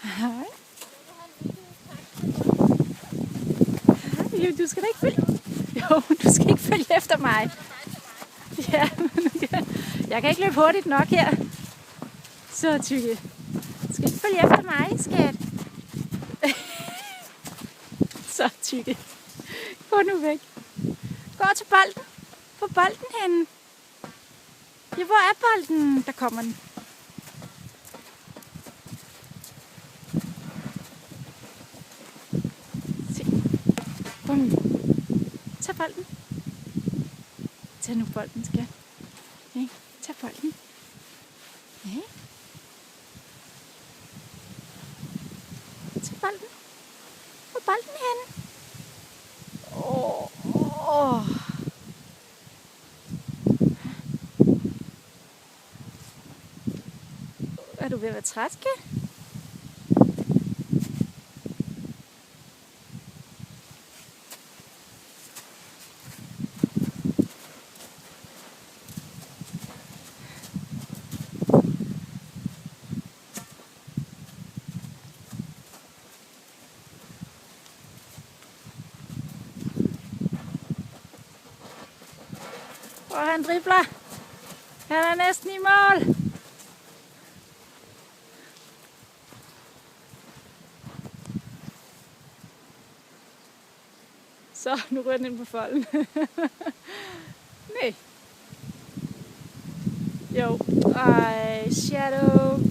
Hej. Jo, du skal da ikke følge. Jo, du skal ikke følge efter mig. Ja, jeg kan ikke løbe hurtigt nok her. Så Tykke. Du skal ikke følge efter mig, skat. Så Tykke. Gå nu væk. Gå til bolden. Hvor er bolden henne? Ja, hvor er bolden? Der kommer den. Se. Bum. Tag bolden. Tag nu bolden, skat. Ja, tag bolden. Ja. Tag bolden. Hvor er bolden henne? Er du ved at være træt, skat? Og han dribler. Han er næsten i mål. Så, nu ryger den ind på folden. Nej. Jo. Ej, Shadow.